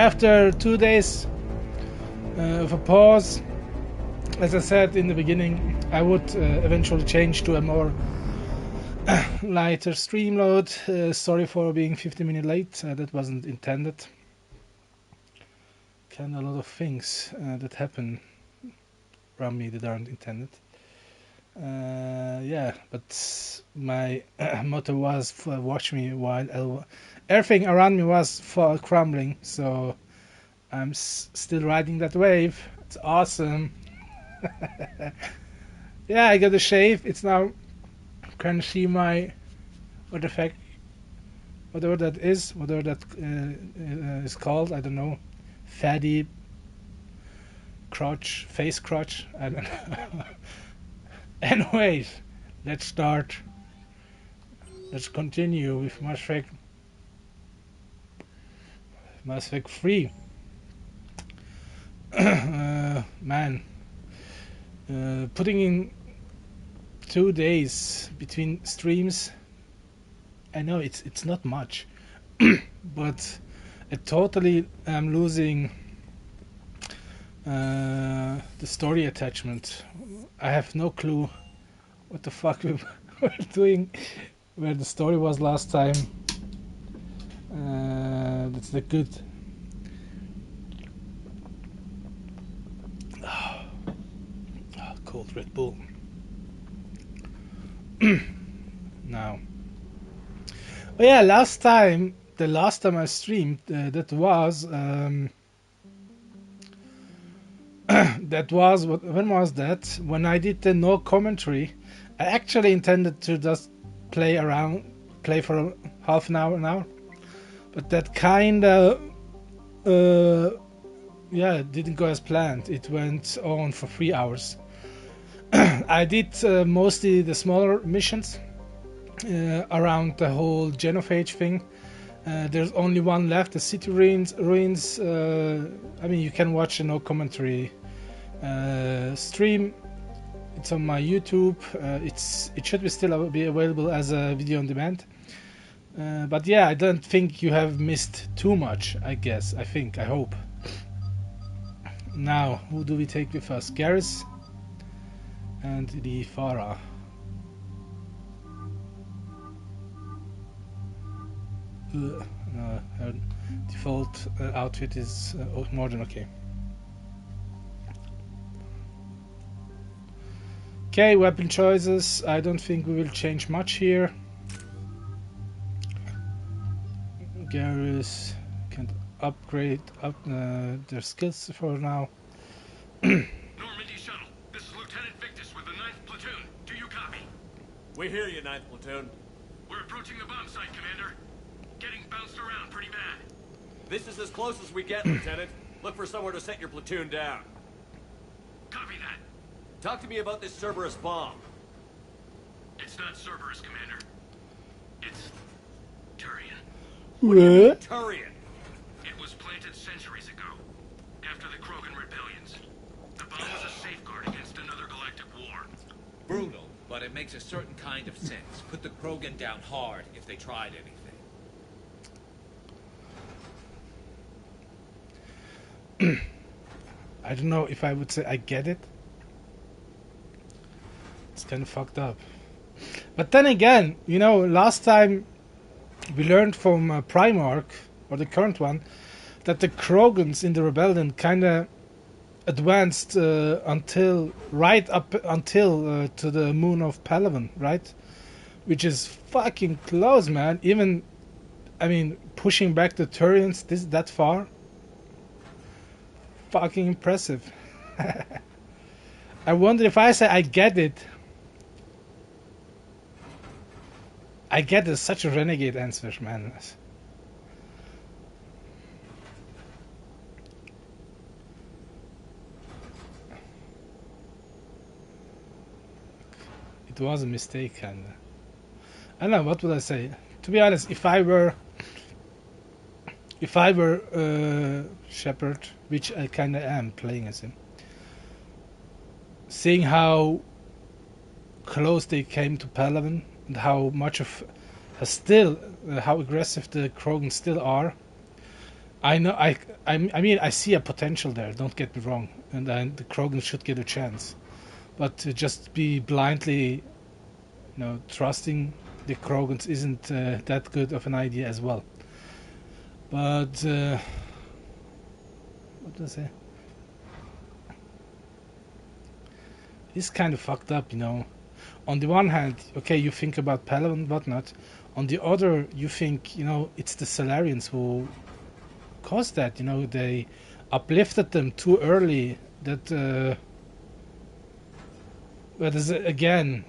after 2 days of a pause, as I said in the beginning, I would eventually change to a more lighter stream load. Sorry for being 50 minutes late, that wasn't intended. Kind of a lot of things that happen around me that aren't intended. Yeah, but my motto was watch me while everything around me was crumbling, so I'm still riding that wave. It's awesome. Yeah, I got a shave. It's now, can see my, what the fuck, whatever that is, whatever that is called, I don't know, fatty crotch, face crotch, I don't know. Anyways, let's continue with Mass Effect 3. Man, putting in 2 days between streams, I know it's not much, but I totally am losing the story attachment. I have no clue what the fuck we were doing, where the story was last time. That's the good. Cold Red Bull. Now. Oh yeah, the last time I streamed, that was that was when was that? When I did the no commentary. I actually intended to just play for half an hour, but that kinda yeah, didn't go as planned. It went on for 3 hours. I did mostly the smaller missions around the whole genophage thing. There's only one left, the city ruins. I mean, you can watch a no commentary stream. It's on my YouTube. It should still be available as a video on demand. But yeah, I don't think you have missed too much. I hope. Now, who do we take with us? Garrus and the Farah. Her default outfit is more than okay. Okay, weapon choices. I don't think we will change much here. Garrus can upgrade their skills for now. Normandy Shuttle, this is Lieutenant Victus with the 9th Platoon. Do you copy? We hear you, 9th Platoon. We're approaching the bomb site, Commander. Getting bounced around pretty bad. This is as close as we get, Lieutenant. Look for somewhere to set your platoon down. Copy that. Talk to me about this Cerberus bomb. It's not Cerberus, Commander. It's Turian. What? Turian. It was planted centuries ago, after the Krogan rebellions. The bomb was a safeguard against another galactic war. Brutal, but it makes a certain kind of sense. Put the Krogan down hard if they tried anything. I don't know if I would say I get it. It's kind of fucked up. But then again, you know, last time we learned from Primarch, or the current one, that the Krogans in the rebellion kind of advanced right up until to the moon of Palaven, right? Which is fucking close, man. Even, I mean, pushing back the Turians that far. Fucking impressive. I wonder if I say I get it. I get it, such a renegade answer, man. It was a mistake, kinda. I don't know, what would I say? To be honest, if I were Shepard, which I kinda am playing as him, seeing how close they came to Palaven and how much of how aggressive the Krogan still are, I know. I mean, I see a potential there. Don't get me wrong, and then the Krogan should get a chance. But to just be blindly, trusting the Krogans isn't that good of an idea as well. But what did I say? It's kind of fucked up, On the one hand, okay, you think about Palaven and whatnot. On the other, you think, it's the Salarians who caused that. They uplifted them too early. That, there's again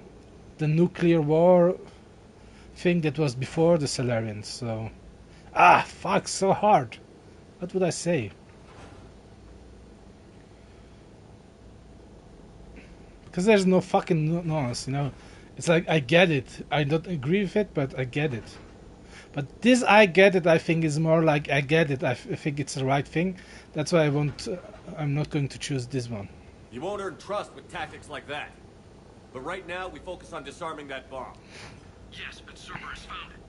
the nuclear war thing that was before the Salarians. So, fuck, so hard. What would I say? Because there's no fucking nuance, It's like, I get it. I don't agree with it, but I get it. But this I get it, I think, is more like I get it. I think it's the right thing. That's why I'm not going to choose this one. You won't earn trust with tactics like that. But right now, we focus on disarming that bomb. Yes, but Cerberus found it.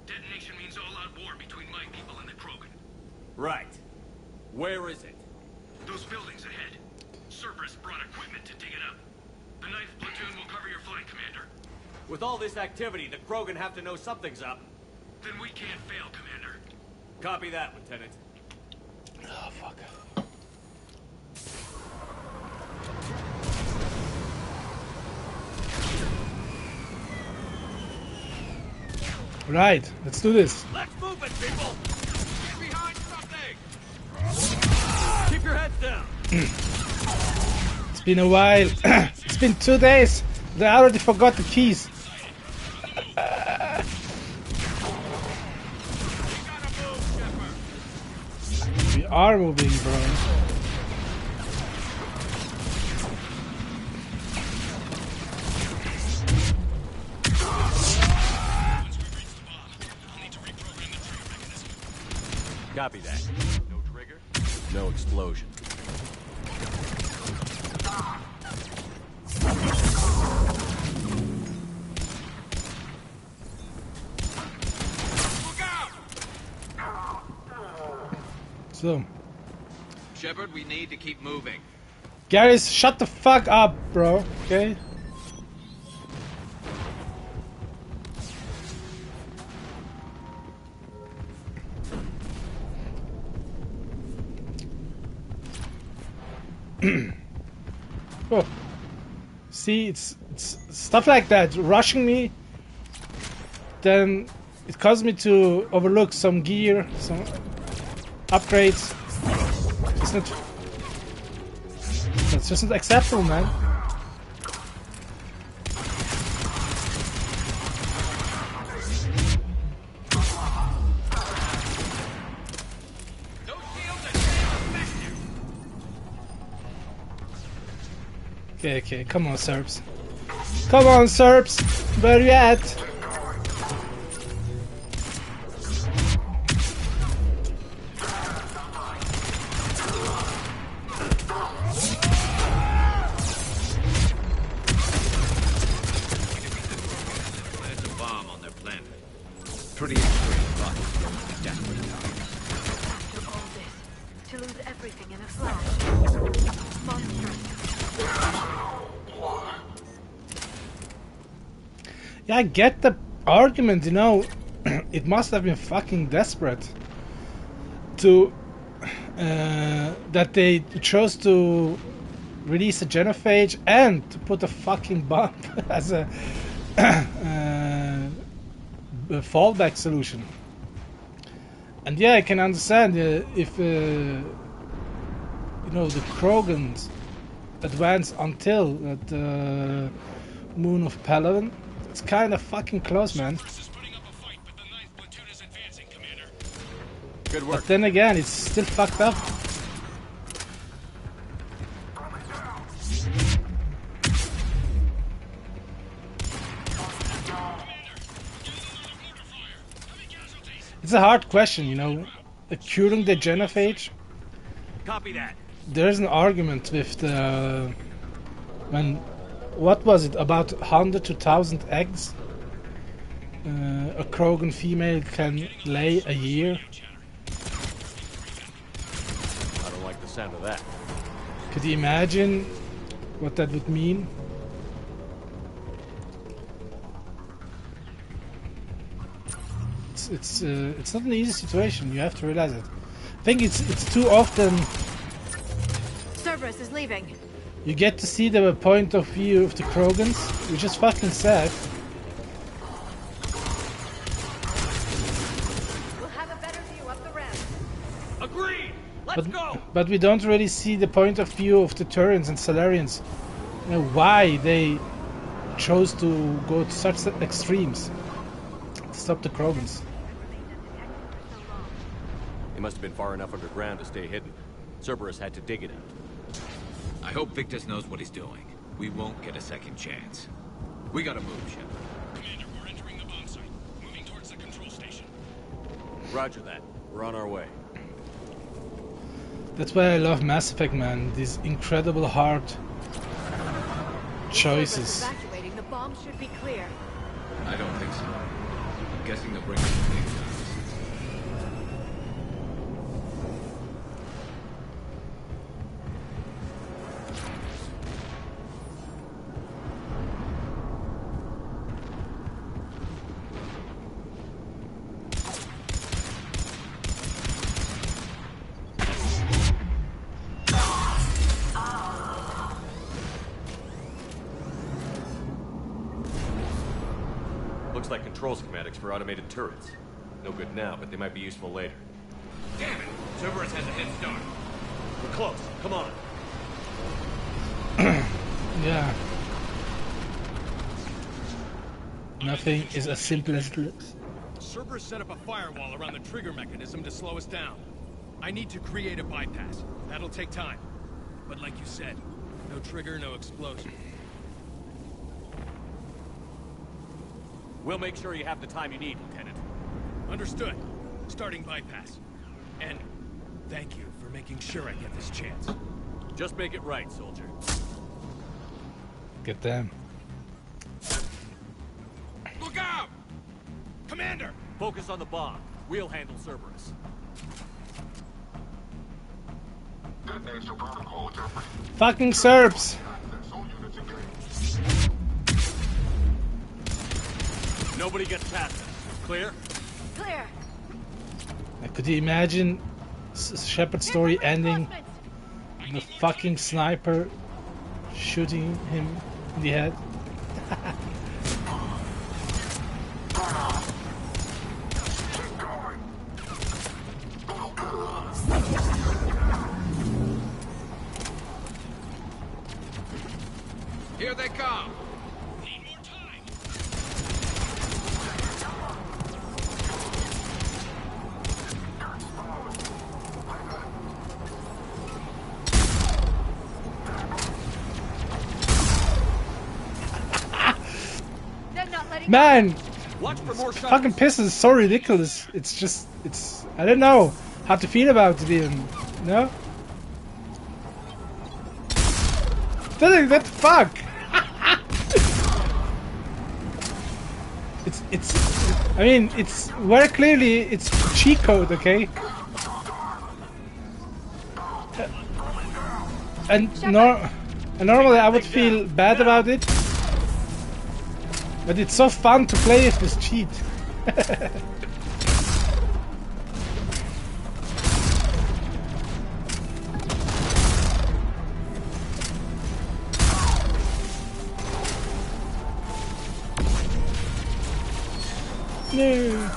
Detonation means all-out war between my people and the Krogan. Right. Where is it? Those buildings ahead. Cerberus brought equipment to dig it up. The 9th platoon will cover your flank, Commander. With all this activity, the Krogan have to know something's up. Then we can't fail, Commander. Copy that, Lieutenant. Oh, fuck. Right, let's do this. Let's move it, people! Get behind something! Keep your heads down! It's been a while. It's been 2 days. They already forgot the keys. We are moving, bro. Copy that. No trigger, no explosion. Look out! So, Shepard, we need to keep moving. Garrus, shut the fuck up, bro. Okay. Oh. See, it's stuff like that rushing me. Then it causes me to overlook some gear, some upgrades. That's just not acceptable, man. Okay, come on, Serbs. Come on, Serbs! Where you at? There's a bomb on their planet. Pretty extreme, but desperate. After all this, to lose everything in a flash. Monstrous. Yeah, I get the argument, it must have been fucking desperate to that they chose to release a genophage and to put a fucking bomb as a fallback solution. And yeah, I can understand if the Krogans advance until the moon of Palaven. It's kind of fucking close, man. Good work. But then again, it's still fucked up. It's a hard question, Curing the genophage. Copy that. There's an argument with what was it, about 100 to 1,000 eggs a Krogan female can lay a year. sound of that. Could you imagine what that would mean? It's not an easy situation. You have to realize it. I think it's too often Cerberus is leaving. you get to see the point of view of the Krogans, which is fucking sad. We'll have a better view up the ramp. Agreed! Let's go! But we don't really see the point of view of the Turians and Salarians. You know, why they chose to go to such extremes to stop the Krogans. They must have been far enough underground to stay hidden. Cerberus had to dig it out. I hope Victus knows what he's doing. We won't get a second chance. We gotta move, Shepard. Commander, we're entering the bomb site. Moving towards the control station. Roger that. We're on our way. That's why I love Mass Effect, man. These incredible hard Cerberus choices. evacuating. The bomb should be clear. I don't think so. I'm guessing they'll bring us the big guns. Looks like control schematics for automated turrets. No good now, but they might be useful later. Damn it! Cerberus has a head start. We're close. Come on. Yeah. Nothing is as simple as it looks. Cerberus set up a firewall around the trigger mechanism to slow us down. I need to create a bypass. That'll take time. But like you said, no trigger, no explosion. We'll make sure you have the time you need, Lieutenant. Understood. Starting bypass. And thank you for making sure I get this chance. Just make it right, soldier. Get them. Look out! Commander! Focus on the bomb. We'll handle Cerberus. Fucking Serbs! Nobody gets past us. Clear? Clear. Could you imagine Shepard's story ending with a fucking sniper shooting him in the head? Here they come! Need more time! They're not letting Man! Watch for more shots. Fucking piss is so ridiculous. It's just, I don't know how to feel about it even. No? What the fuck? I mean, it's very clearly, it's cheat code, okay? And normally I would feel bad about it, but it's so fun to play with this cheat. No.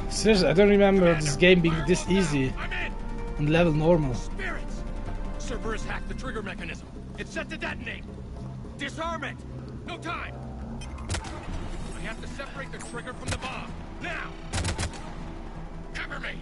Seriously, I don't remember this game being this easy I'm in! on level normal. Spirits! Cerberus hacked the trigger mechanism. It's set to detonate. Disarm it! No time! I have to separate the trigger from the bomb. Now! Cover me!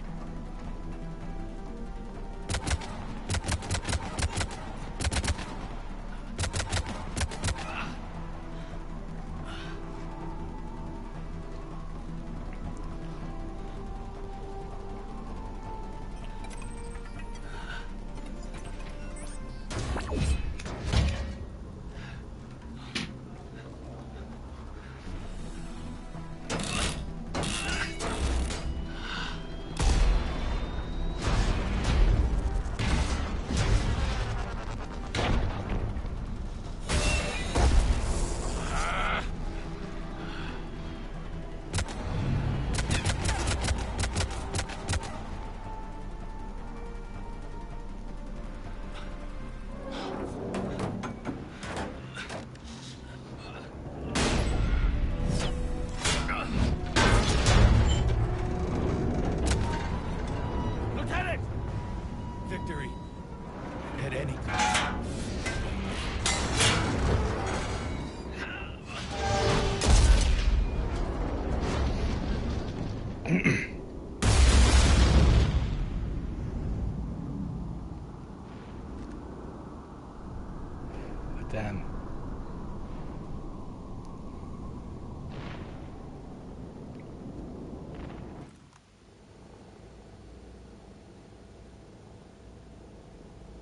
Damn.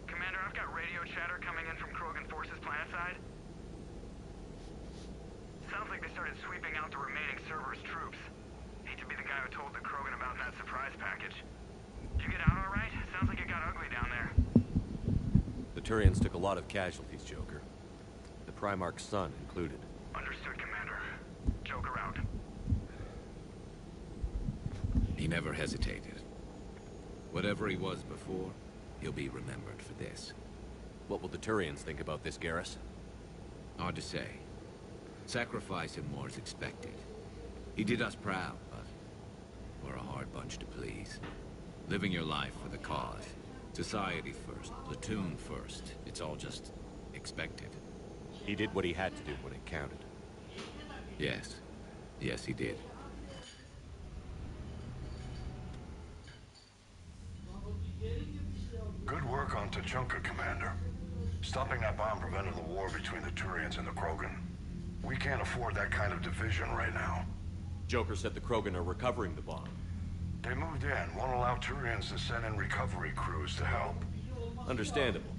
Commander, I've got radio chatter coming in from Krogan forces planetside. Sounds like they started sweeping out the remaining Cerberus troops. Hate to be the guy who told the Krogan about that surprise package. Did you get out all right? Sounds like it got ugly down there. The Turians took a lot of casualties, Joker. The Primarch's son included. Understood, Commander. Joker out. He never hesitated. Whatever he was before, he'll be remembered for this. What will the Turians think about this, Garrus? Hard to say. Sacrifice him more as expected. He did us proud, but we're a hard bunch to please. Living your life for the cause. Society first, platoon first. It's all just expected. He did what he had to do when it counted. Yes. Yes, he did. Good work on Tuchanka, Commander. Stopping that bomb prevented the war between the Turians and the Krogan. We can't afford that kind of division right now. Joker said the Krogan are recovering the bomb. They moved in, won't allow Turians to send in recovery crews to help. Understandable.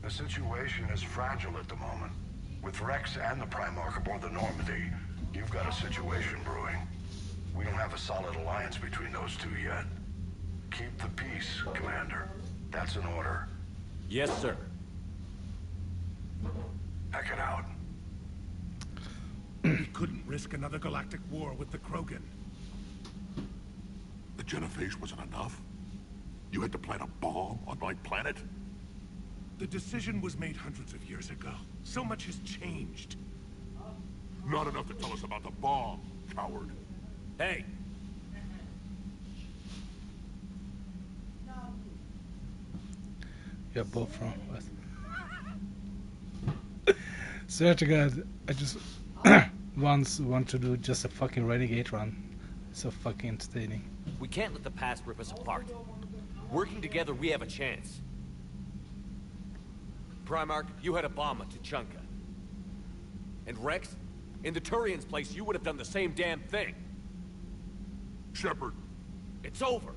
The situation is fragile at the moment. With Rex and the Primarch aboard the Normandy, you've got a situation brewing. We don't have a solid alliance between those two yet. Keep the peace, Commander. That's an order. Yes, sir. Heck it out. We couldn't risk another galactic war with the Krogan. The Genophage wasn't enough? You had to plant a bomb on my planet? The decision was made hundreds of years ago. So much has changed. Not enough to tell us about the bomb, coward. Hey! You're both wrong. What? Swear to God, I just once want to do just a fucking renegade run. It's so fucking entertaining. We can't let the past rip us apart. Working together, we have a chance. Primarch, you had a bomb at Tuchanka. And Rex, in the Turians' place, you would have done the same damn thing. Shepard. It's over.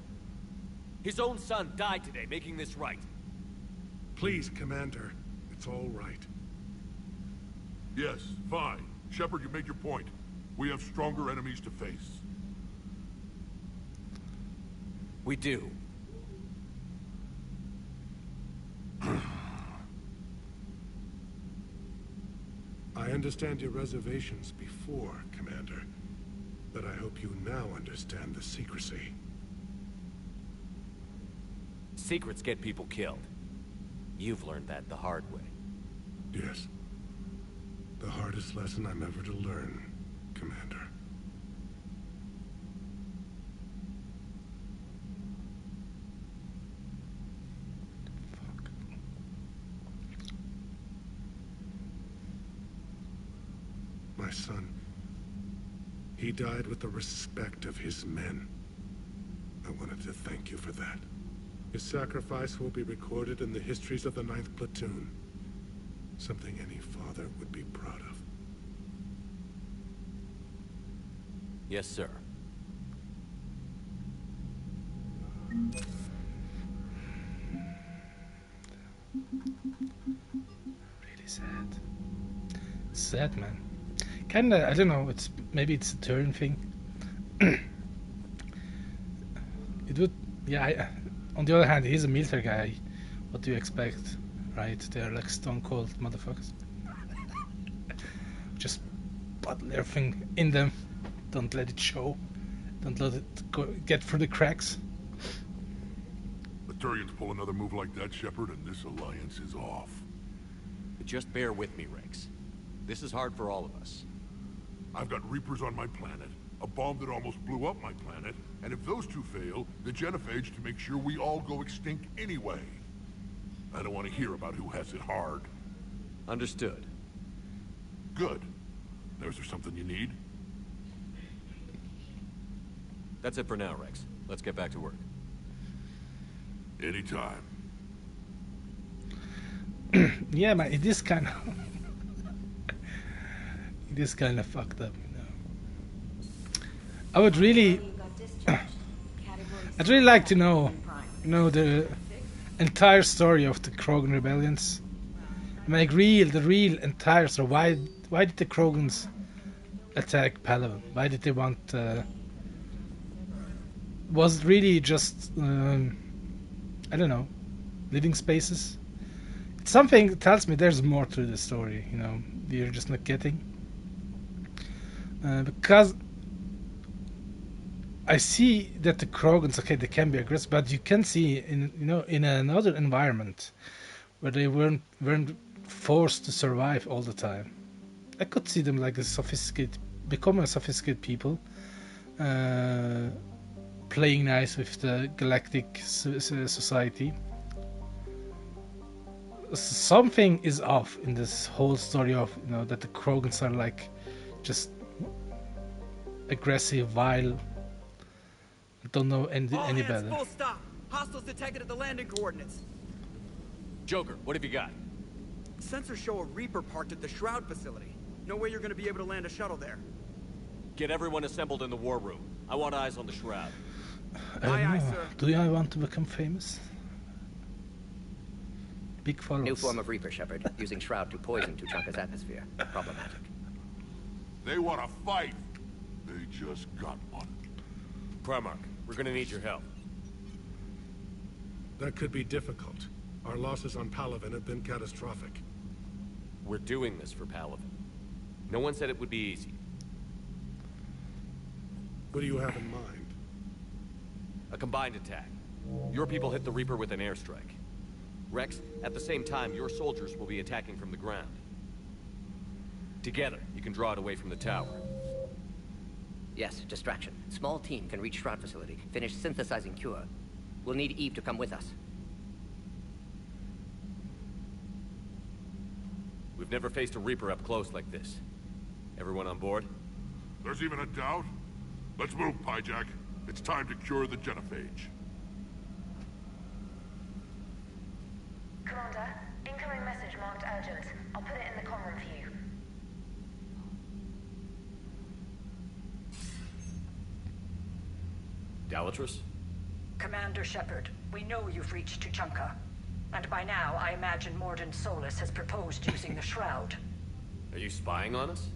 His own son died today, making this right. Please, Commander. It's all right. Yes, fine. Shepard, you make your point. We have stronger enemies to face. We do. I understand your reservations before, Commander. But I hope you now understand the secrecy. Secrets get people killed. You've learned that the hard way. Yes. The hardest lesson I'm ever to learn, Commander. My son. He died with the respect of his men. I wanted to thank you for that. His sacrifice will be recorded in the histories of the 9th Platoon. Something any father would be proud of. Yes, sir. Really sad. Sad, man. Kinda, I don't know, maybe it's a turn thing. It would, yeah, on the other hand, he's a military guy. What do you expect, right? They're like stone cold motherfuckers. Just bottle everything in them. Don't let it show. Don't let it get through the cracks. The Turians pull another move like that, Shepard, and this alliance is off. Just bear with me, Rex. This is hard for all of us. I've got Reapers on my planet, a bomb that almost blew up my planet, and if those two fail, the Genophage to make sure we all go extinct anyway. I don't want to hear about who has it hard. Understood. Good. There's there something you need? That's it for now, Rex. Let's get back to work. Anytime. Yeah, man, it is kind of it is kind of fucked up, you know. I would really, I'd really like to know, the entire story of the Krogan rebellions. I mean, like the real entire story. Why did the Krogans attack Palaven? Why did they want? Was it really just I don't know, living spaces? Something that tells me there's more to the story, you know, we're just not getting. Because I see that the Krogans, okay, they can be aggressive, but you can see in another environment where they weren't forced to survive all the time. I could see them like becoming a sophisticated people, playing nice with the galactic society. Something is off in this whole story of, you know, that the Krogans are like just aggressive, vile. I don't know any better. Full stop. Hostiles detected at the landing coordinates. Joker, what have you got? Sensors show a Reaper parked at the Shroud facility. No way you're gonna be able to land a shuttle there. Get everyone assembled in the war room. I want eyes on the Shroud. Aye, aye, sir. Do I want to become famous? Big followers. New form of Reaper, Shepard, using Shroud to poison Tuchanka's atmosphere. Problematic. They want to fight. They just got one. Primarch, we're gonna need your help. That could be difficult. Our losses on Palaven have been catastrophic. We're doing this for Palaven. No one said it would be easy. What do you have in mind? A combined attack. Your people hit the Reaper with an airstrike. Rex, at the same time, your soldiers will be attacking from the ground. Together, you can draw it away from the tower. Yes, distraction. Small team can reach Shroud facility, finish synthesizing cure. We'll need Eve to come with us. We've never faced a Reaper up close like this. Everyone on board? There's even a doubt? Let's move, Pyjak. It's time to cure the genophage. Commander, incoming message marked urgent. I'll put it in the comm room for you. Dalatrus? Commander Shepard, we know you've reached Tuchanka. And by now, I imagine Mordin Solus has proposed using the Shroud. Are you spying on us?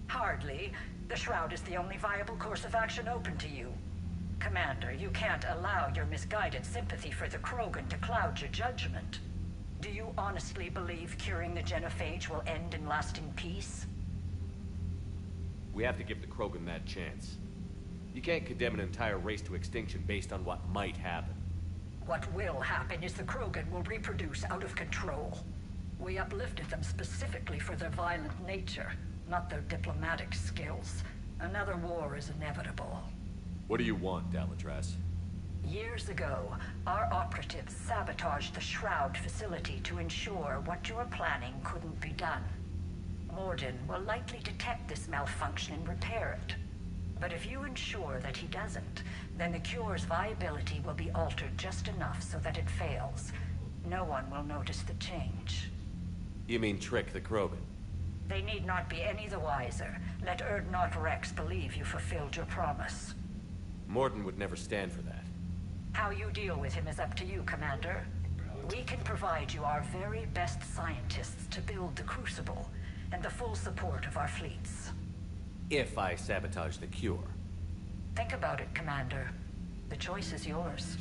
Hardly. The Shroud is the only viable course of action open to you. Commander, you can't allow your misguided sympathy for the Krogan to cloud your judgment. Do you honestly believe curing the genophage will end in lasting peace? We have to give the Krogan that chance. You can't condemn an entire race to extinction based on what might happen. What will happen is the Krogan will reproduce out of control. We uplifted them specifically for their violent nature, not their diplomatic skills. Another war is inevitable. What do you want, Dalatrass? Years ago, our operatives sabotaged the Shroud facility to ensure what you were planning couldn't be done. Mordin will likely detect this malfunction and repair it. But if you ensure that he doesn't, then the cure's viability will be altered just enough so that it fails. No one will notice the change. You mean trick the Krogan? They need not be any the wiser. Let Urdnot Rex believe you fulfilled your promise. Mordin would never stand for that. How you deal with him is up to you, Commander. We can provide you our very best scientists to build the Crucible, and the full support of our fleets. If I sabotage the cure. Think about it, Commander. The choice is yours.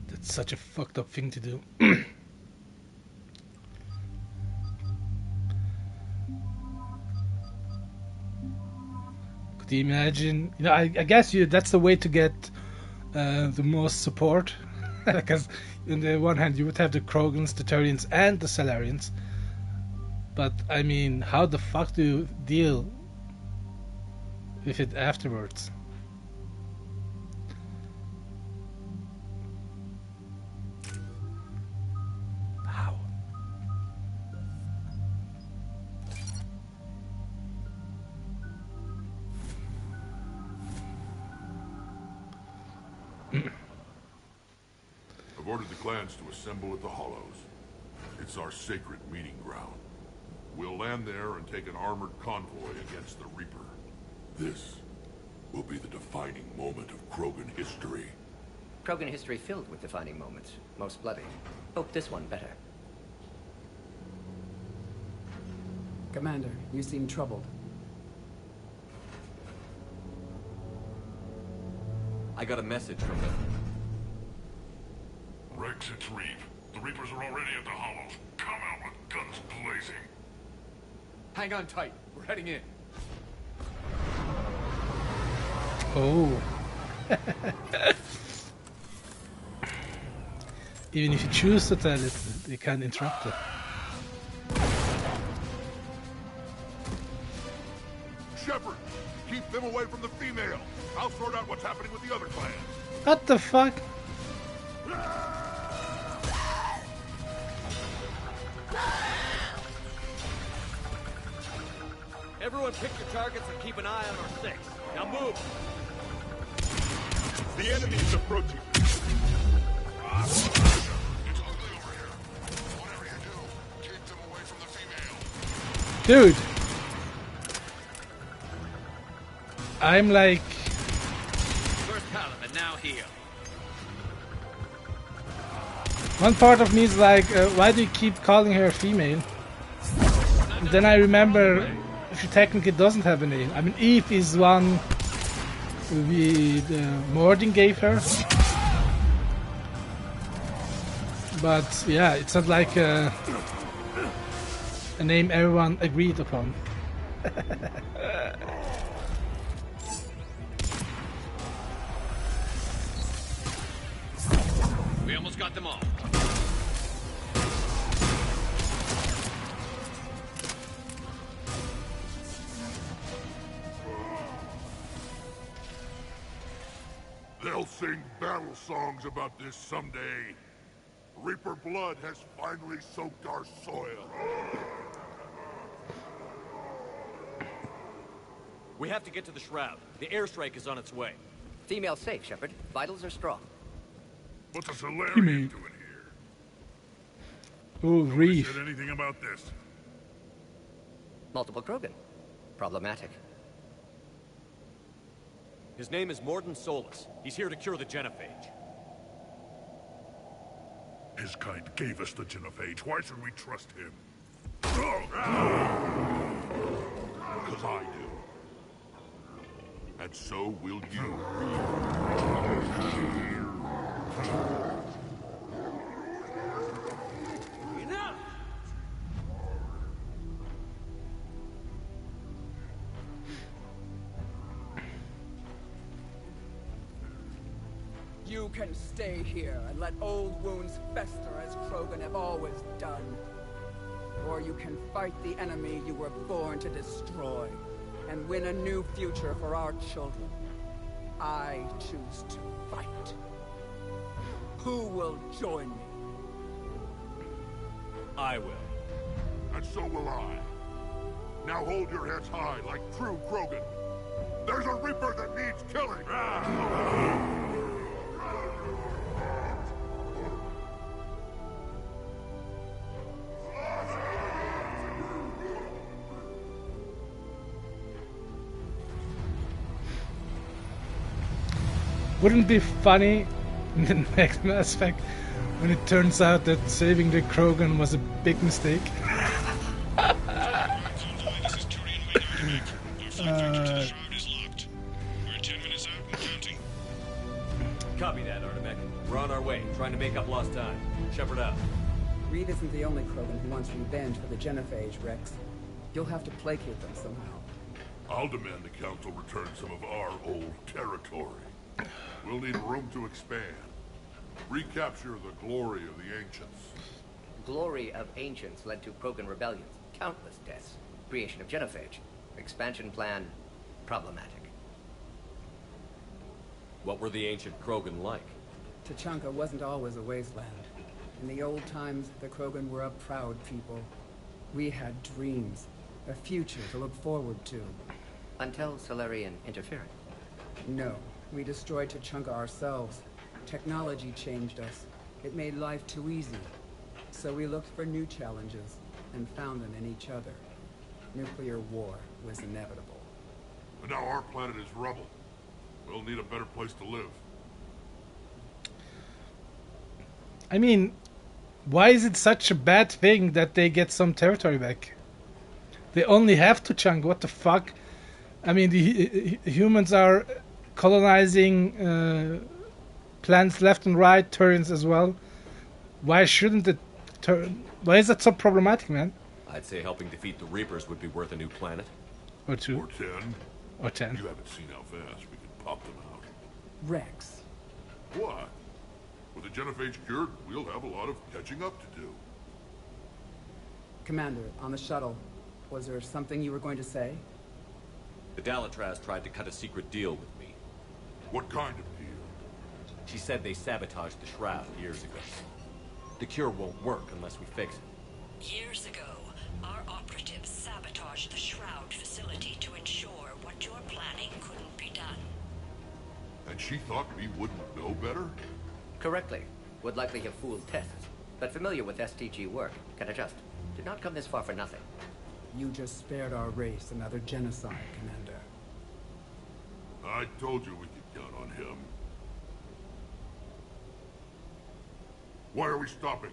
That's such a fucked up thing to do. Could you imagine? You know, I guess that's the way to get the most support. Because on the one hand, you would have the Krogans, the Turians, and the Salarians. But I mean, how the fuck do you deal with it afterwards? How? I've ordered the clans to assemble at the Hollows. It's our sacred meeting ground. We'll land there and take an armored convoy against the Reaper. This will be the defining moment of Krogan history. Krogan history filled with defining moments, most bloody. Hope this one better. Commander, you seem troubled. I got a message from them. Rex, it's Reeve. The Reapers are already at the Hollows. Come out with guns blazing. Hang on tight. We're heading in. Oh. Even if you choose to tell it, they can't interrupt it. Shepard, keep them away from the female. I'll sort out what's happening with the other clans. What the fuck? Everyone pick your targets and keep an eye on our six. Now move! The enemy is approaching. It's ugly over here. Whatever you do, keep them away from the female. Dude! I'm like... First Paladin, now heal. One part of me is like, why do you keep calling her female? And then I remember she technically doesn't have a name. I mean, Eve is one Mordin gave her. But yeah, it's not like a name everyone agreed upon. We almost got them all. They'll sing battle songs about this someday. Reaper blood has finally soaked our soil. We have to get to the Shroud. The airstrike is on its way. Female safe, Shepard. Vitals are strong. What's a Solarian doing here? Ooh, Nobody Reeve. said anything about this. Multiple Krogan. Problematic. His name is Mordin Solus. He's here to cure the Genophage. His kind gave us the Genophage. Why should we trust him? Because I do. And so will you. Enough! You can stay here and let old wounds fester as Krogan have always done. Or you can fight the enemy you were born to destroy and win a new future for our children. I choose to fight. Who will join me? I will. And so will I. Now hold your heads high like true Krogan. There's a Reaper that needs killing. Wouldn't it be funny in the next Mass Effect when it turns out that saving the Krogan was a big mistake? Copy that, Artemec. We're on our way, trying to make up lost time. Shepard out. Reeve isn't the only Krogan who wants revenge for the Genophage, Rex. You'll have to placate them somehow. I'll demand the Council return some of our old territory. We'll need room to expand. Recapture the glory of the Ancients. Glory of Ancients led to Krogan rebellions, countless deaths, creation of Genophage. Expansion plan, problematic. What were the ancient Krogan like? Tuchanka wasn't always a wasteland. In the old times, the Krogan were a proud people. We had dreams, a future to look forward to. Until Solarian interference. No, we destroyed Tuchanka ourselves. Technology changed us. It made life too easy. So we looked for new challenges and found them in each other. Nuclear war was inevitable. But now our planet is rubble. We'll need a better place to live. I mean, why is it such a bad thing that they get some territory back? They only have to chunk. What the fuck? I mean, the humans are colonizing planets left and right, Turians as well. Why shouldn't it? Why is that so problematic, man? I'd say helping defeat the Reapers would be worth a new planet. Or 2. Or 10. Or 10. You haven't seen how fast we can pop them out. Rex. What? With the genophage cured, we'll have a lot of catching up to do. Commander, on the shuttle, was there something you were going to say? The Dalatraz tried to cut a secret deal with me. What kind of deal? She said they sabotaged the Shroud years ago. The cure won't work unless we fix it. Years ago, our operatives sabotaged the Shroud facility to ensure what you're planning couldn't be done. And she thought we wouldn't know better? Correctly. Would likely have fooled tests, but familiar with STG work, can adjust. Did not come this far for nothing. You just spared our race another genocide, Commander. I told you we could count on him. Why are we stopping?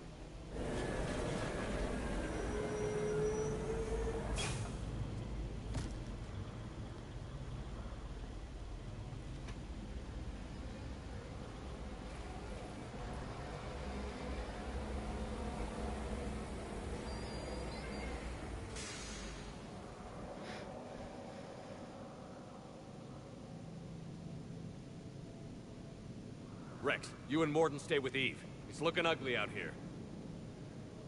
Rex, you and Morden stay with Eve. It's looking ugly out here.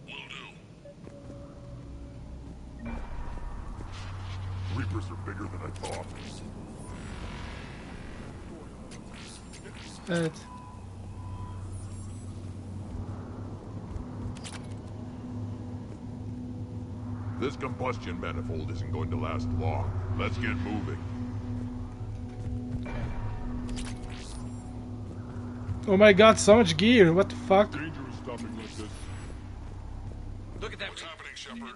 Will do. Reapers are bigger than I thought. This combustion manifold isn't going to last long. Let's get moving. Oh my god, so much gear. What the fuck? Dangerous stopping like this. Look at that. What's happening, Shepard? We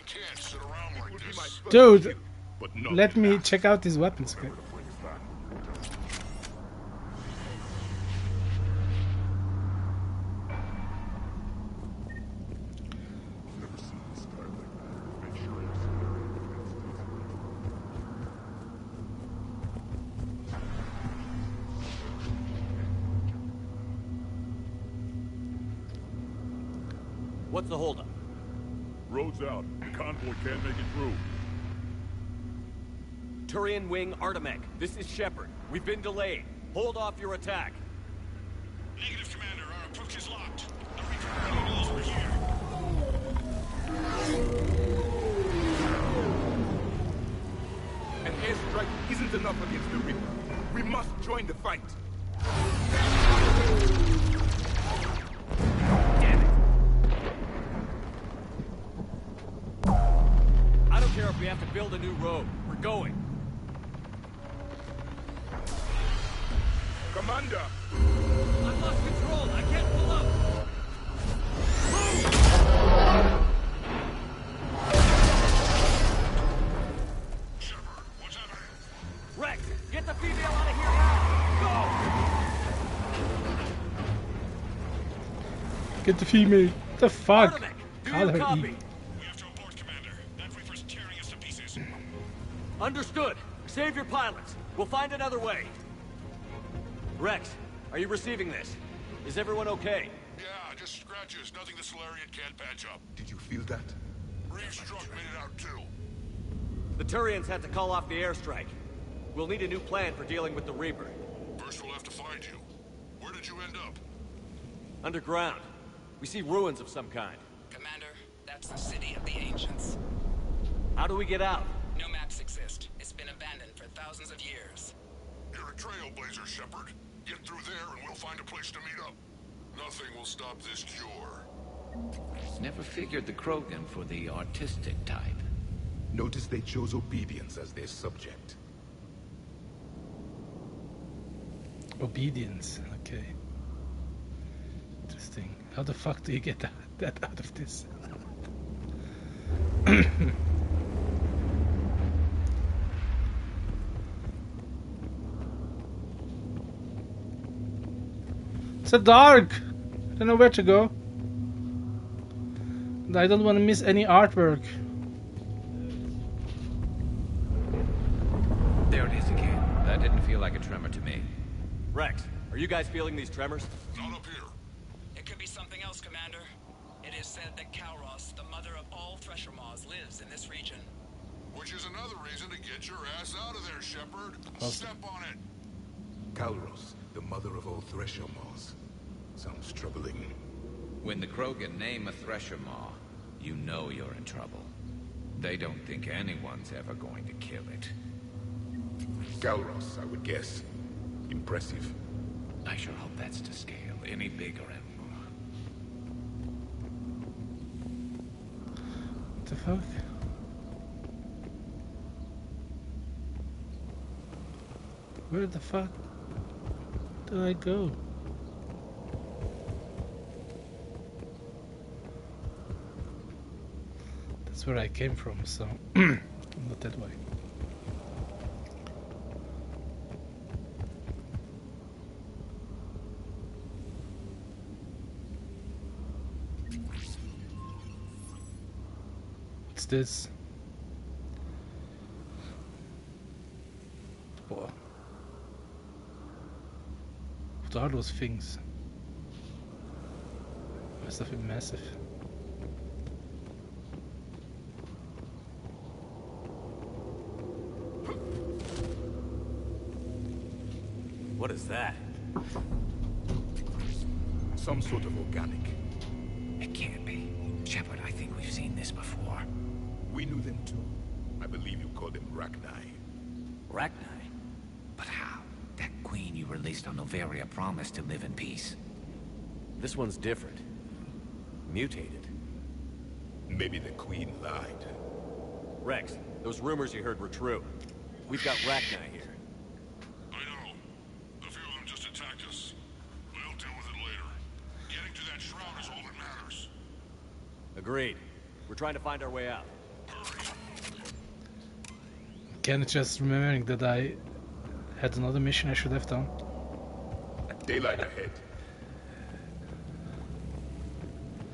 can't sit around like this. Dude, But no, let me check out these weapons. Okay? Never seen this guy like that. Make sure What's the holdup? Road's out. The convoy can't make it through. Turian Wing Artemech, this is Shepard. We've been delayed. Hold off your attack. Negative, Commander. Our approach is locked. The Reaper already knows we're here. An airstrike isn't enough against the Reaper. We must join the fight. Damn it. I don't care if we have to build a new road. We're going. Commander! I've lost control. I can't pull up. Shepard, what's happening? Rex, get the female out of here now. Go! Get the female. The fuck? Artemech, do Call your her copy. Eve. We have to abort, Commander. That Reaper's tearing us to pieces. Understood. Save your pilots. We'll find another way. Rex, are you receiving this? Is everyone okay? Yeah, just scratches. Nothing the Solarian can't patch up. Did you feel that? Reeves' truck made it out too. The Turians had to call off the airstrike. We'll need a new plan for dealing with the Reaper. First we'll have to find you. Where did you end up? Underground. We see ruins of some kind. Commander, that's the city of the ancients. How do we get out? No maps exist. It's been abandoned for thousands of years. You're a trailblazer, Shepard. Get through there and we'll find a place to meet up. Nothing will stop this cure. Never figured the Krogan for the artistic type. Notice they chose obedience as their subject. Obedience. Okay. Interesting. How the fuck do you get that out of this? It's so dark. I don't know where to go. And I don't want to miss any artwork. There it is again. That didn't feel like a tremor to me. Rex, are you guys feeling these tremors? Not up here. It could be something else, Commander. It is said that Kalros, the mother of all Thresher Maws, lives in this region. Which is another reason to get your ass out of there, Shepard. Step on it. Kalros, the mother of all Thresher Maws. Sounds troubling. When the Krogan name a Thresher Maw, you know you're in trouble. They don't think anyone's ever going to kill it. Kalros, I would guess. Impressive. I sure hope that's to scale. Any bigger and What the fuck? Where the fuck do I go? That's where I came from, so not that way. What's this? Boah. What are those things? Must have been massive. What is that? Some sort of organic. It can't be. Shepard, I think we've seen this before. We knew them too. I believe you call them Rachni. Rachni? But how? That queen you released on Noveria promised to live in peace. This one's different. Mutated. Maybe the queen lied. Rex, those rumors you heard were true. We've got Rachni here. I know. A few of them just attacked us. We'll deal with it later. Getting to that shroud is all that matters. Agreed. We're trying to find our way out. Again, just remembering that I had another mission I should have done. Daylight ahead.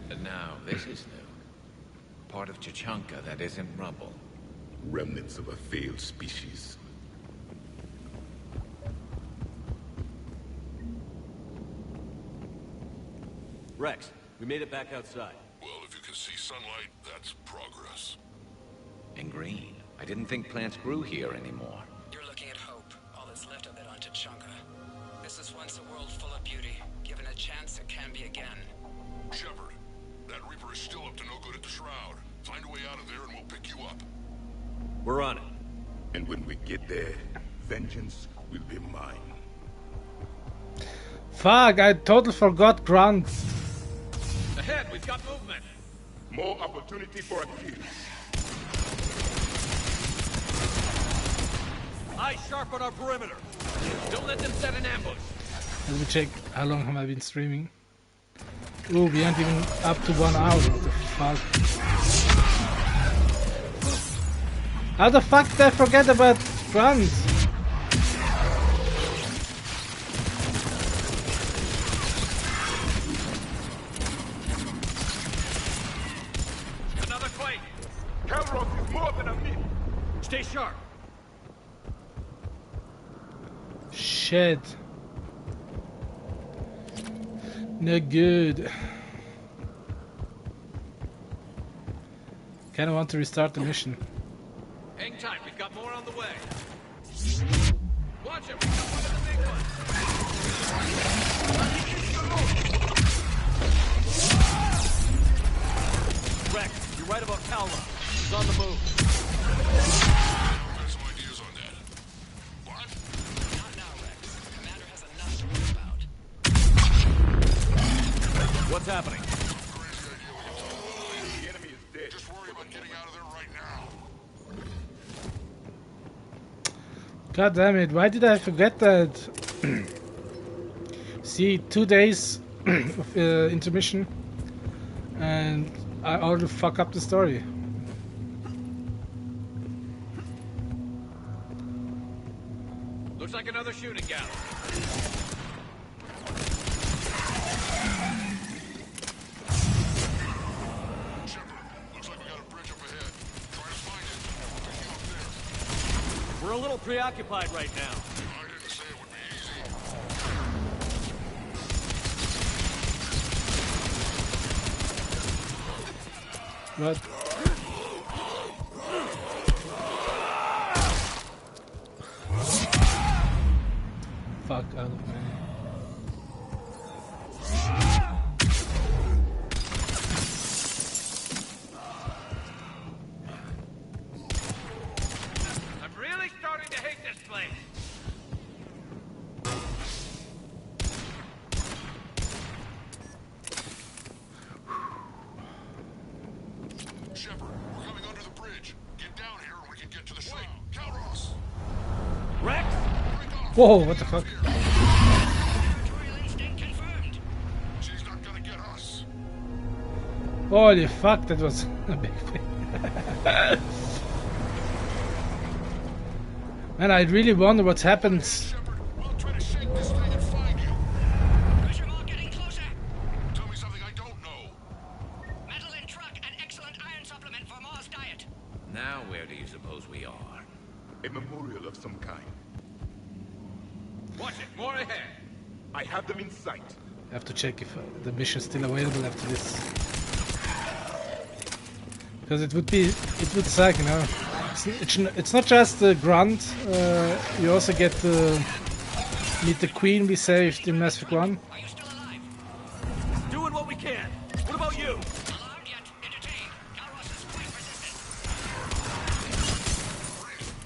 And now, this is new. Part of Chichanka that isn't rubble. Remnants of a failed species. Rex, we made it back outside. Well, if you can see sunlight, that's progress. And green. I didn't think plants grew here anymore. You're looking at hope, all that's left of it on Chichanka. This is once a world full of beauty. Given a chance, it can be again. Shepard, that Reaper is still up to no good at the Shroud. Find a way out of there and we'll pick you up. We're on it. And when we get there, vengeance will be mine. Fuck, I totally forgot Grunt. Ahead, we've got movement. More opportunity for a kill. Eyes sharp on our perimeter. Don't let them set an ambush. Let me check how long have I been streaming. Oh, we aren't even up to 1 hour. What the fuck? How the fuck did I forget about Grunt? Another fight. Kalros is more than a myth. Stay sharp. Shit. No good. Kinda want to restart the mission. Hang tight, we've got more on the way. Watch it, we've got one of the big ones. Rex, you're right about Kalra. He's on the move. Got some ideas on that. What? Not now, Rex. Commander has enough to worry about. What's happening? Crazy idea when you talk about it. The enemy is dead. Just worry about getting out of there right now. God damn it, why did I forget that? See, 2 days of intermission, and I already fuck up the story. Looks like another shooting gallery. We're a little preoccupied right now. I didn't say it would be easy. What? Fuck out of me. I'm really starting to hate this place. Shepard, we're coming under the bridge. Get down here and we can get to the ship. Calros! Rex! Whoa, what the fuck? She's not gonna get us. Holy fuck, that was a big thing. Man, I really wonder what happens. We'll try to shake this thing and find you. Pressure ball getting closer. Tell me something I don't know. Metal in truck, an excellent iron supplement for Mars diet. Now where do you suppose we are? A memorial of some kind. Watch it, more ahead. I have them in sight. I have to check if the mission's still available after this. Because it would suck, you know. It's not just the grunt, you also get to meet the queen we saved in Mass Effect 1. Doing what we can. What about you?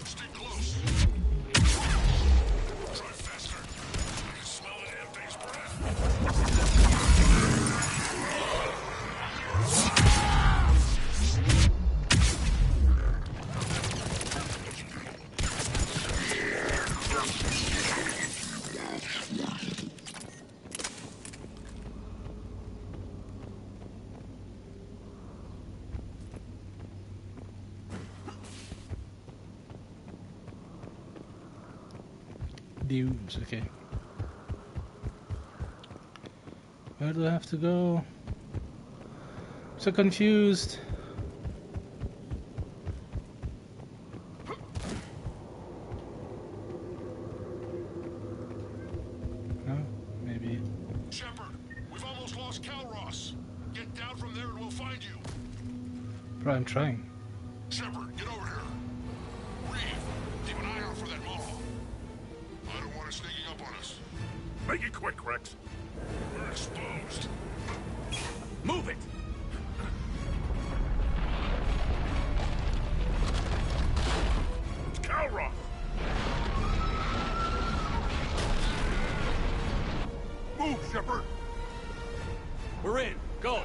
Stay close. Try faster. I can smell the damn thing's breath. Dudes, okay. Where do I have to go? So confused. No, maybe. Shepard, we've almost lost Calros. Get down from there and we'll find you. Bro, I'm trying. Shepard, get over here. Reeve, keep an eye out for that mall. I don't want it sneaking up on us. Make it quick, Rex. We're exposed. Move it! It's Calros. Move, Shepard. We're in. Go.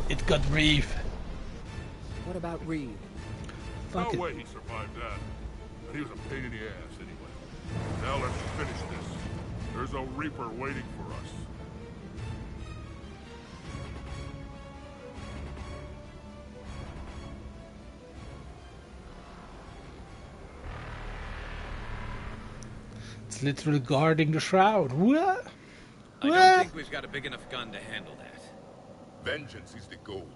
It got Reeve. What about Reeve? Fuck No it. way he survived that. And he was a pain in the ass anyway. Now let's finish this. There's a Reaper waiting for us. It's literally guarding the shroud. What? I don't think we've got a big enough gun to handle that. Vengeance is the goal.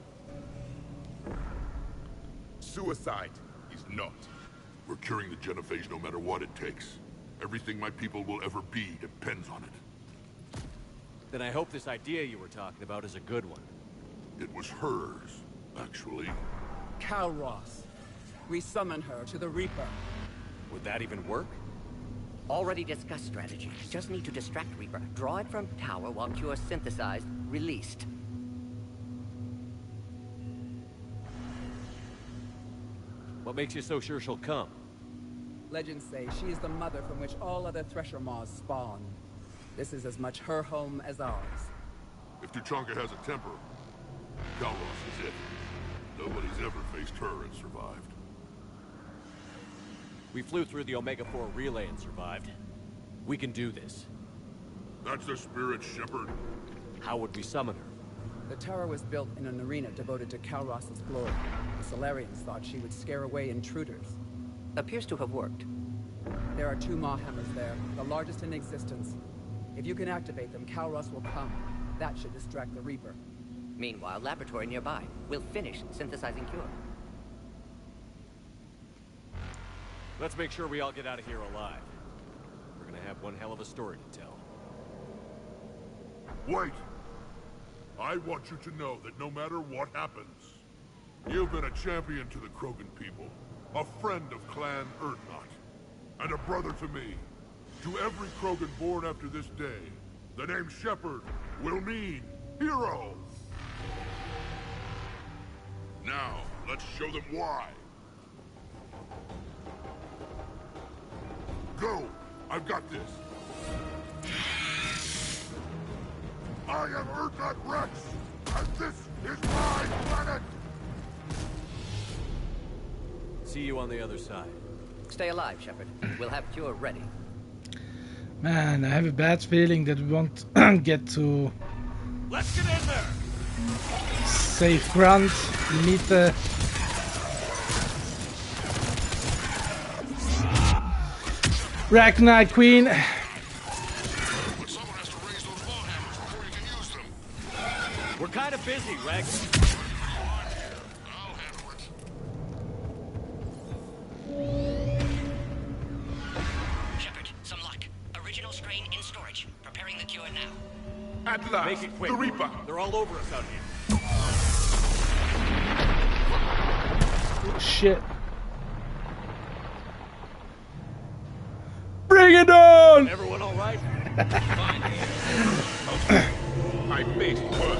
Suicide is not. We're curing the genophage no matter what it takes. Everything my people will ever be depends on it. Then I hope this idea you were talking about is a good one. It was hers, actually. Calros. We summon her to the Reaper. Would that even work? Already discussed strategy. Just need to distract Reaper. Draw it from tower while Cure synthesized, released. What makes you so sure she'll come? Legends say she is the mother from which all other Thresher Maws spawn. This is as much her home as ours. If Tuchanka has a temper, Calros is it. Nobody's ever faced her and survived. We flew through the Omega-4 relay and survived. We can do this. That's the spirit, Shepard. How would we summon her? The tower was built in an arena devoted to Kalros's glory. The Solarians thought she would scare away intruders. Appears to have worked. There are 2 Maw hammers there, the largest in existence. If you can activate them, Kalros will come. That should distract the Reaper. Meanwhile, laboratory nearby. We'll finish synthesizing Cure. Let's make sure we all get out of here alive. We're gonna have one hell of a story to tell. Wait! I want you to know that no matter what happens, you've been a champion to the Krogan people, a friend of Clan Urdnot, and a brother to me. To every Krogan born after this day, the name Shepard will mean hero! Now, let's show them why. Go! I've got this! I am Urdnot Rex, and this is my planet! See you on the other side. Stay alive, Shepard. We'll have Cure ready. Man, I have a bad feeling that we won't get to Let's get in there! safe ground. We need the Rachni Queen. We're kind of busy, Rex. Shepard, some luck. Original strain in storage. Preparing the cure now. At last, Make it quick. the Reaper. They're all over us out here. Oh, shit. Bring it on! Everyone all right? I made it work.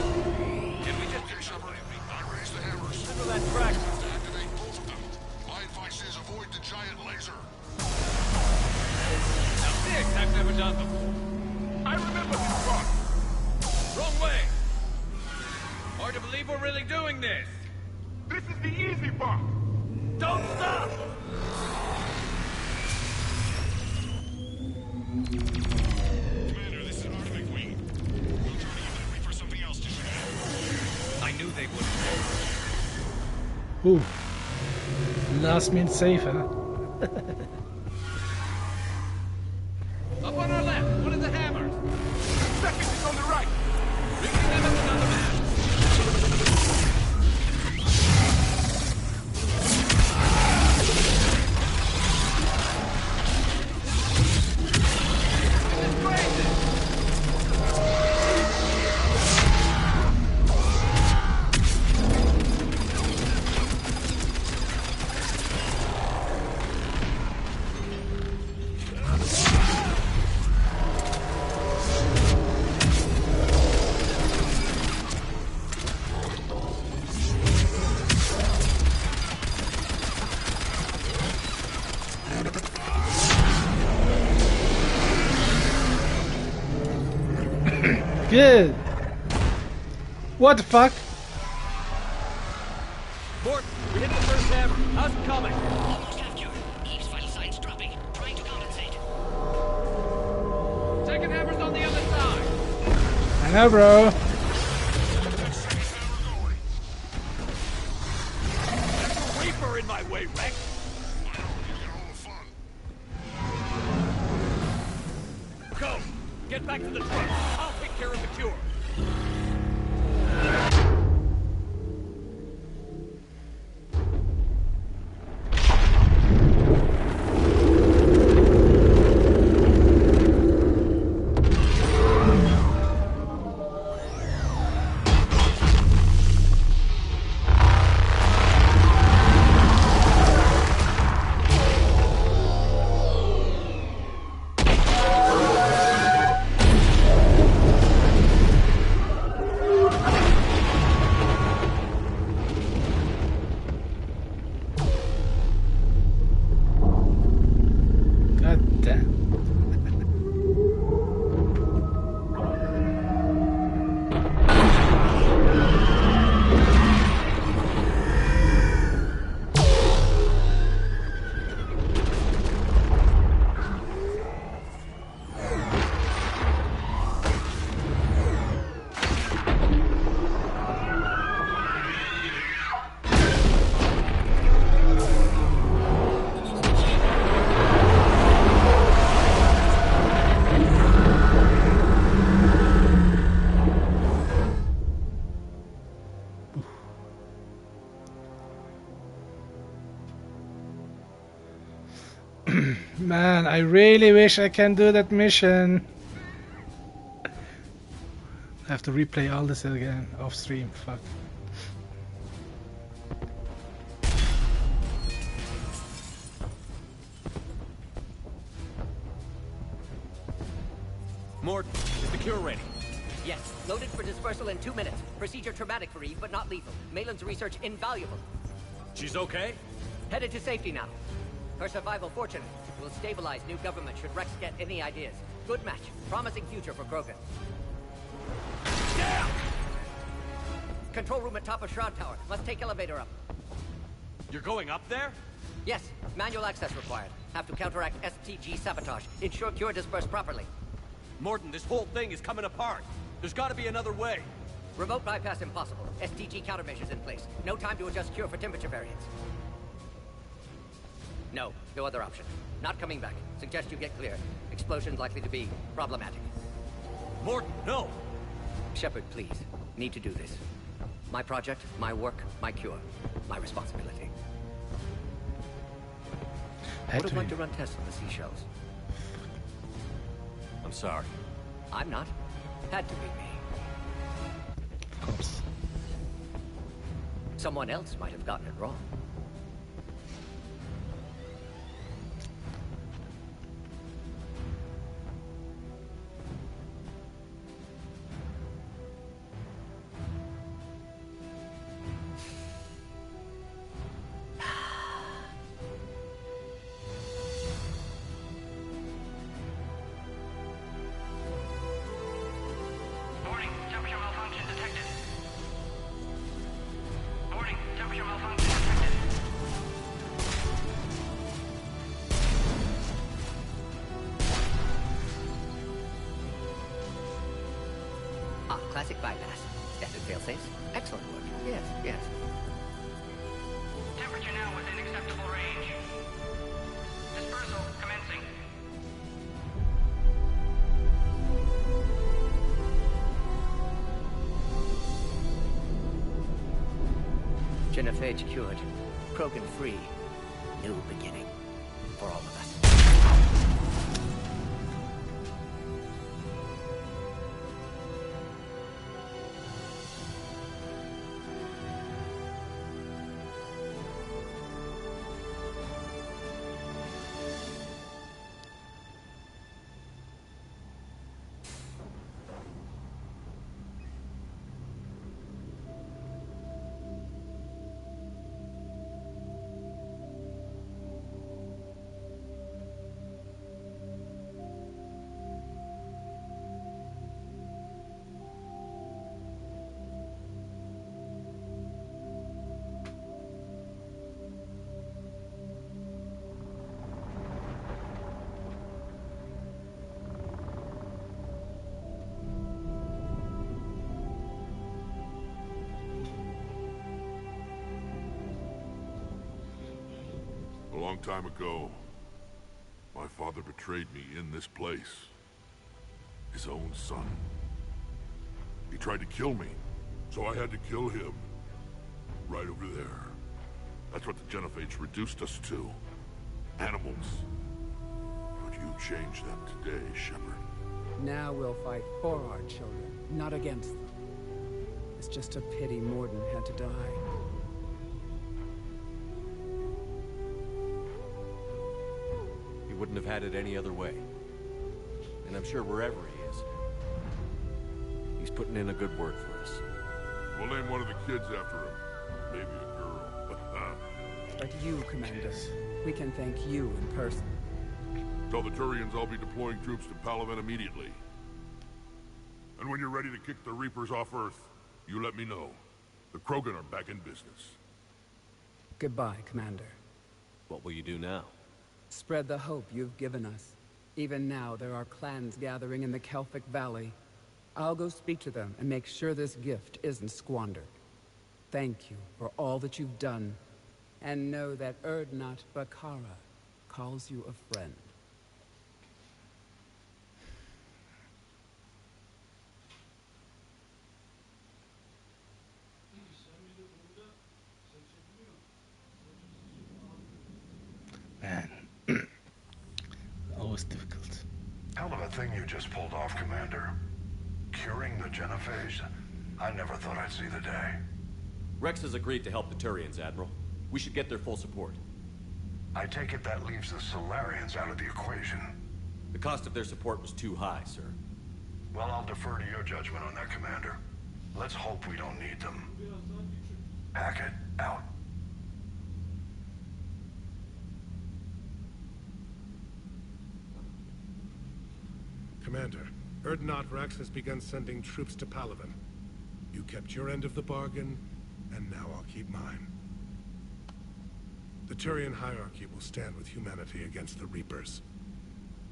Can we just... Shepard, I raised the hammers. Remember that track? To activate both of them. My advice is avoid the giant laser. Now this I've never done before. I remember this part. Wrong way. Hard to believe we're really doing this. This is the easy part. Don't stop! Commander, this is Arctic Wing. We'll try to use that Reaper something else to shoot at. I knew they would. Ooh. Last minute save, huh? Up on our left, one of the hammers. Second is on the right. Bringing them up another map. Good. What the fuck? Mort, we hit the first hammer. How's it coming? Almost have cure. Eve's vital signs dropping. Trying to compensate. Second hammer's on the other side. I know, bro. There's a Reaper in my way, Rex. Go! Get back to the truck. I'll take care of the cure. Man, I really wish I can do that mission. I have to replay all this again off stream. Fuck. Mort, is the cure ready? Yes, loaded for dispersal in 2 minutes. Procedure traumatic for Eve, but not lethal. Malin's research invaluable. She's okay? Headed to safety now. Her survival fortunate. Will stabilize new government should Rex get any ideas. Good match. Promising future for Krogan. Damn! Control room at top of Shroud Tower. Must take elevator up. You're going up there? Yes, manual access required. Have to counteract STG sabotage. Ensure cure dispersed properly. Morton, this whole thing is coming apart. There's got to be another way. Remote bypass impossible. STG countermeasures in place. No time to adjust cure for temperature variance. No other option. Not coming back. Suggest you get clear. Explosion's likely to be problematic. Morton, no! Shepard, please. Need to do this. My project, my work, my cure. My responsibility. Would have liked to run tests on the seashells. I'm sorry. I'm not. Had to be me. Of course. Someone else might have gotten it wrong. Warning, temperature malfunction detected. Warning, temperature malfunction detected. Ah, classic bypass. Standard failsafes. Excellent work. Yes. Temperature now within acceptable range. Dispersal commencing. Genophage cured. Krogan free. New beginning. For all of us. A long time ago, my father betrayed me in this place. His own son. He tried to kill me, so I had to kill him. Right over there. That's what the Genophage reduced us to. Animals. But you changed them today, Shepard. Now we'll fight for our children, not against them. It's just a pity Morden had to die. He wouldn't have had it any other way. And I'm sure wherever he is, he's putting in a good word for us. We'll name one of the kids after him. Maybe a girl. But you, Commander, we can thank you in person. Tell the Turians I'll be deploying troops to Palaven immediately. And when you're ready to kick the Reapers off Earth, you let me know. The Krogan are back in business. Goodbye, Commander. What will you do now? Spread the hope you've given us. Even now, there are clans gathering in the Kelphic Valley. I'll go speak to them and make sure this gift isn't squandered. Thank you for all that you've done. And know that Urdnot Bakara calls you a friend. Man. thing you just pulled off, Commander. Curing the genophage? I never thought I'd see the day. Rex has agreed to help the Turians, Admiral. We should get their full support. I take it that leaves the Solarians out of the equation. The cost of their support was too high, sir. Well, I'll defer to your judgment on that, Commander. Let's hope we don't need them. Hackett, out. Commander, Urdnot Rex has begun sending troops to Palaven. You kept your end of the bargain, and now I'll keep mine. The Turian hierarchy will stand with humanity against the Reapers.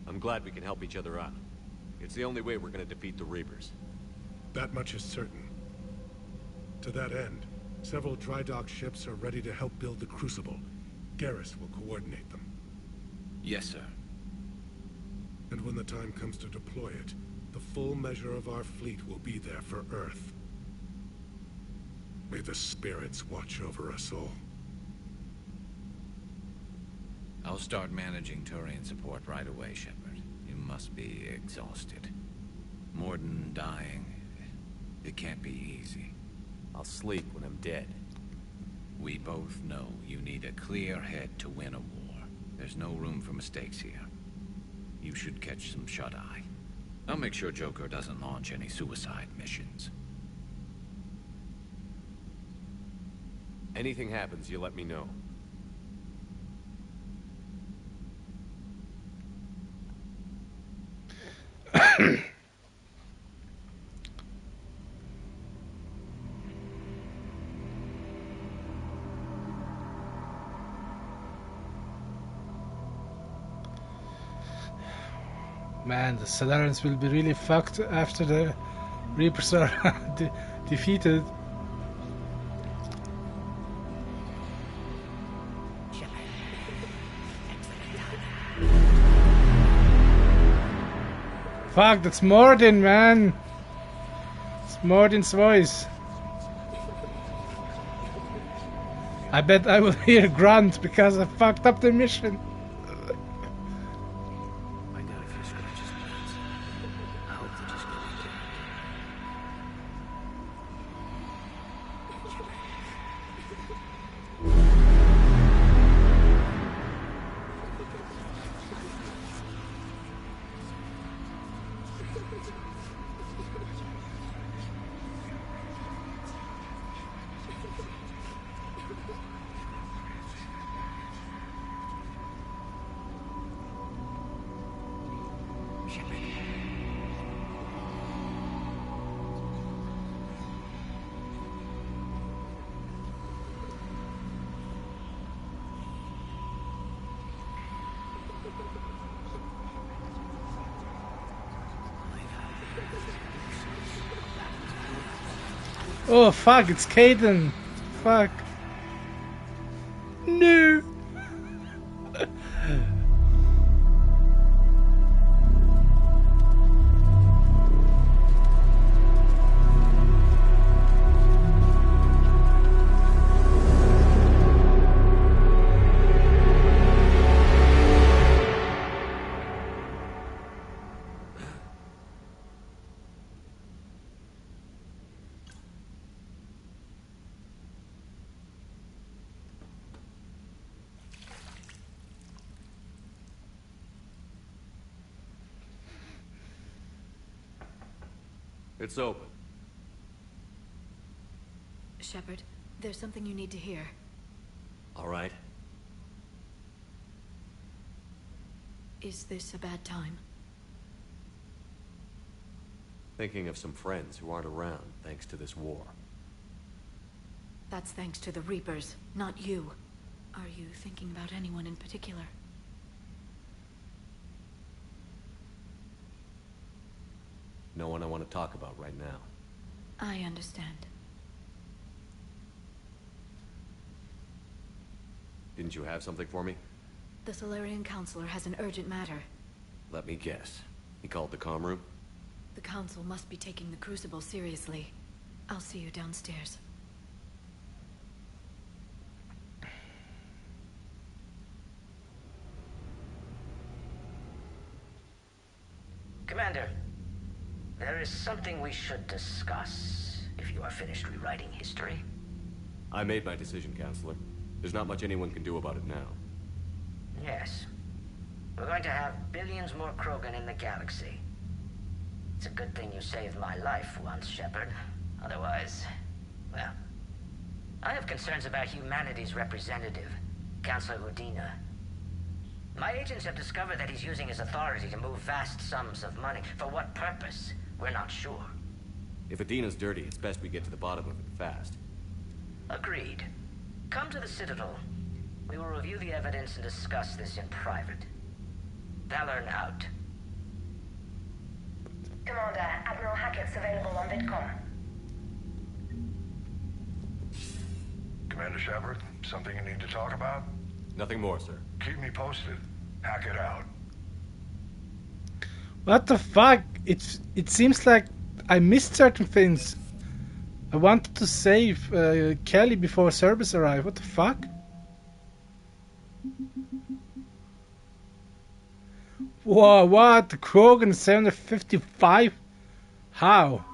I'm glad we can help each other out. It's the only way we're gonna defeat the Reapers. That much is certain. To that end, several dry dock ships are ready to help build the Crucible. Garrus will coordinate them. Yes, sir. And when the time comes to deploy it, the full measure of our fleet will be there for Earth. May the spirits watch over us all. I'll start managing Turian support right away, Shepard. You must be exhausted. Morden dying. It can't be easy. I'll sleep when I'm dead. We both know you need a clear head to win a war. There's no room for mistakes here. You should catch some shut-eye. I'll make sure Joker doesn't launch any suicide missions. Anything happens, you let me know. Man, the Solarians will be really fucked after the Reapers are defeated. Fuck, that's Morden, man! It's Morden's voice. I bet I will hear grunt because I fucked up the mission. Oh fuck, it's Kaidan. Fuck. No. It's open. Shepard, there's something you need to hear. All right. Is this a bad time? Thinking of some friends who aren't around thanks to this war. That's thanks to the Reapers, not you. Are you thinking about anyone in particular? No one I want to talk about right now. I understand. Didn't you have something for me? The Solarian Counselor has an urgent matter. Let me guess. He called the comm room? The Council must be taking the Crucible seriously. I'll see you downstairs. Commander, there is something we should discuss if you are finished rewriting history. I made my decision, Counselor. There's not much anyone can do about it now. Yes. We're going to have billions more Krogan in the galaxy. It's a good thing you saved my life once, Shepard. Otherwise, well... I have concerns about humanity's representative, Councilor Udina. My agents have discovered that he's using his authority to move vast sums of money. For what purpose? We're not sure. If Adina's dirty, it's best we get to the bottom of it fast. Agreed. Come to the Citadel. We will review the evidence and discuss this in private. Valorn out. Commander, Admiral Hackett's available on VidCom. Commander Shepard, something you need to talk about? Nothing more, sir. Keep me posted. Hack it out. What the fuck? It seems like I missed certain things. I wanted to save Kelly before Cerberus arrived. What the fuck? Whoa, what? The Krogan 755? How?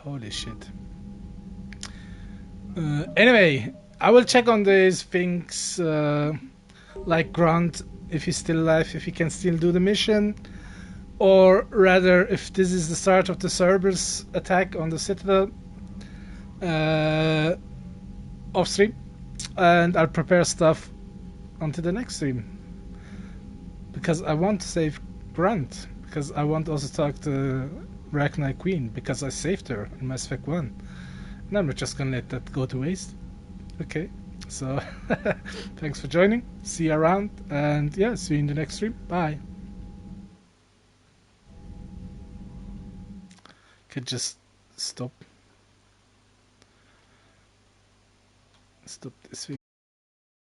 Holy shit. Anyway, I will check on these things like Grunt, if he's still alive, if he can still do the mission, or rather if this is the start of the Cerberus attack on the Citadel off stream, and I'll prepare stuff onto the next stream because I want to save Grunt, because I want to also talk to Ragnar Queen, because I saved her in Mass Effect 1. And I'm not just gonna let that go to waste. Okay, so thanks for joining. See you around, and yeah, see you in the next stream. Bye. Could just stop this video.